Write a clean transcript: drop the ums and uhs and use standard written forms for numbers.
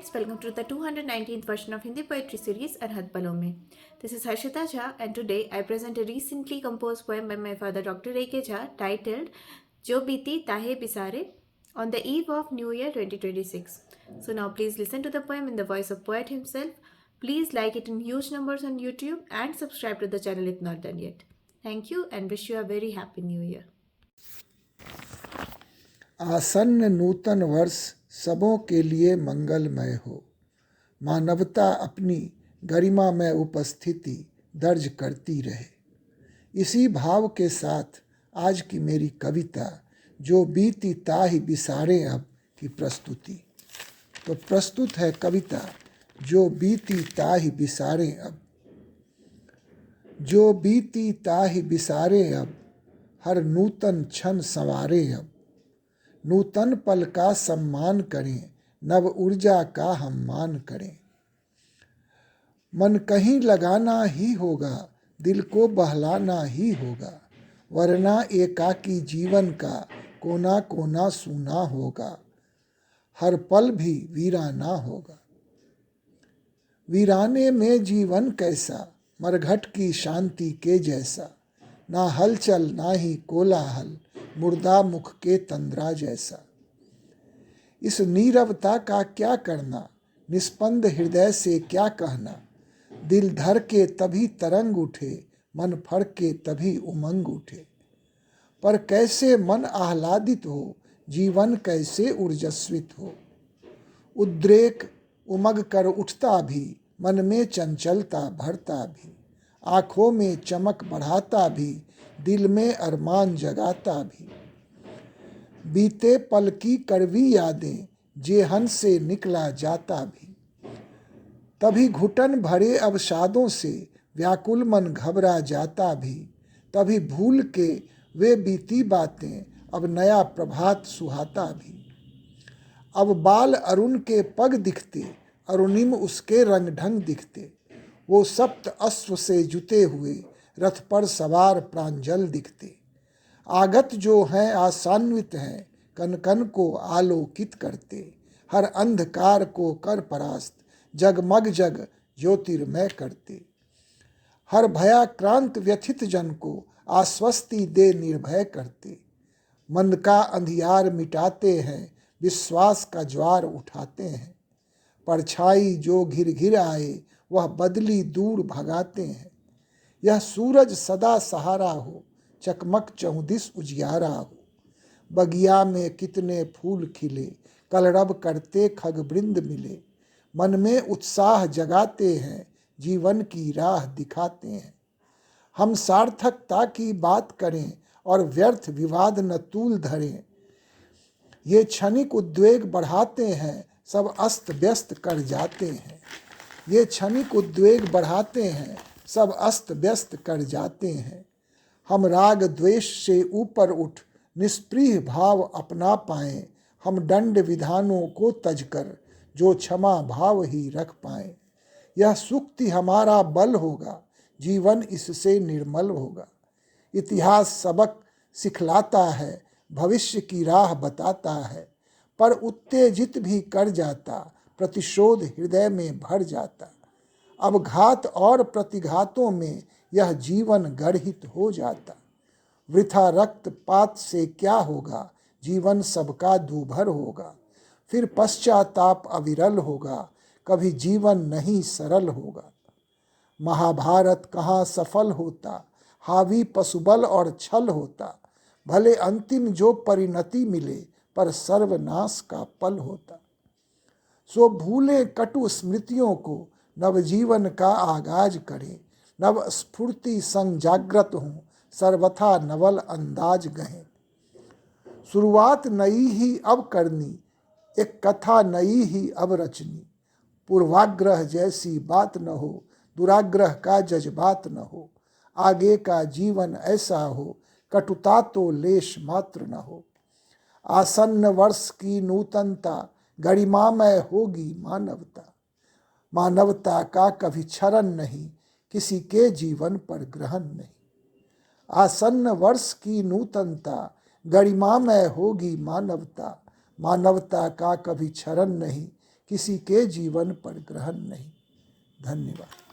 friends, welcome to the 219th version of Hindi poetry series Arhat Palon Mein. This is Harshita Jha and today I present a recently composed poem by my father Dr. A.K. Jha titled Jo Biti Tahe Bisare on the eve of New Year 2026. So now please listen to the poem in the voice of poet himself. Please like it in huge numbers on YouTube and subscribe to the channel if not done yet. Thank you and wish you a very happy New Year. आसन्न नूतन वर्ष सबों के लिए मंगलमय हो। मानवता अपनी गरिमा में उपस्थिति दर्ज करती रहे। इसी भाव के साथ आज की मेरी कविता जो बीती ताहि बिसारे अब की प्रस्तुति। तो प्रस्तुत है कविता जो बीती ताहि बिसारे अब। जो बीती ताहि बिसारे अब, हर नूतन क्षण संवारे अब। नूतन पल का सम्मान करें, नव ऊर्जा का हम मान करें। मन कहीं लगाना ही होगा, दिल को बहलाना ही होगा, वरना एकाकी जीवन का कोना कोना सूना होगा। हर पल भी वीराना होगा। वीराने में जीवन कैसा, मरघट की शांति के जैसा। ना हलचल ना ही कोलाहल, मुर्दा मुख के तंद्रा जैसा। इस नीरवता का क्या करना, निस्पंद हृदय से क्या कहना। दिल धर के तभी तरंग उठे, मन फड़ के तभी उमंग उठे। पर कैसे मन आह्लादित हो, जीवन कैसे ऊर्जस्वित हो। उद्रेक उमग कर उठता भी, मन में चंचलता भरता भी। आँखों में चमक बढ़ाता भी, दिल में अरमान जगाता भी। बीते पल की कड़वी यादें जेहन से निकला जाता भी। तभी घुटन भरे अवसादों से व्याकुल मन घबरा जाता भी। तभी भूल के वे बीती बातें अब नया प्रभात सुहाता भी। अब बाल अरुण के पग दिखते, अरुणिम उसके रंग ढंग दिखते। वो सप्त अश्व से जुते हुए रथ पर सवार प्रांजल दिखते। आगत जो हैं आसान्वित हैं, कन कन को आलोकित करते। हर अंधकार को कर परास्त, जगमग जग ज्योतिर्मय करते। हर भयाक्रांत व्यथित जन को आश्वस्ति दे निर्भय करते। मन का अंधियार मिटाते हैं, विश्वास का ज्वार उठाते हैं। परछाई जो घिर घिर आए, वह बदली दूर भगाते हैं। यह सूरज सदा सहारा हो, चकमक चहुदिस उजियारा हो। बगिया में कितने फूल खिले, कलरब करते खग वृंद मिले। मन में उत्साह जगाते हैं, जीवन की राह दिखाते हैं। हम सार्थकता की बात करें और व्यर्थ विवाद न तूल धरें। ये क्षणिक उद्वेग बढ़ाते हैं, सब अस्त व्यस्त कर जाते हैं। ये क्षणिक उद्वेग बढ़ाते हैं, सब अस्त व्यस्त कर जाते हैं। हम राग द्वेष से ऊपर उठ निष्प्रिय भाव अपना पाएं। हम दंड विधानों को तजकर जो क्षमा भाव ही रख पाएं। यह सुक्ति हमारा बल होगा, जीवन इससे निर्मल होगा। इतिहास सबक सिखलाता है, भविष्य की राह बताता है। पर उत्तेजित भी कर जाता, प्रतिशोध हृदय में भर जाता। अब घात और प्रतिघातों में यह जीवन गर्हित हो जाता। वृथा रक्तपात से क्या होगा, जीवन सबका दूभर होगा। फिर पश्चाताप अविरल होगा, कभी जीवन नहीं सरल होगा। महाभारत कहाँ सफल होता, हावी पशुबल और छल होता। भले अंतिम जो परिणति मिले, पर सर्वनाश का पल होता। सो भूले कटु स्मृतियों को, नवजीवन का आगाज करें। नव स्फूर्ति संग जागृत हों, सर्वथा नवल अंदाज गहें। शुरुआत नई ही अब करनी, एक कथा नई ही अब रचनी। पूर्वाग्रह जैसी बात न हो, दुराग्रह का जज्बात न हो। आगे का जीवन ऐसा हो, कटुता तो लेश मात्र न हो। आसन्न वर्ष की नूतनता, गरिमामय होगी मानवता। मानवता का कभी क्षरण नहीं, किसी के जीवन पर ग्रहण नहीं। आसन्न वर्ष की नूतनता, गरिमामय होगी मानवता। मानवता का कभी क्षरण नहीं, किसी के जीवन पर ग्रहण नहीं। धन्यवाद।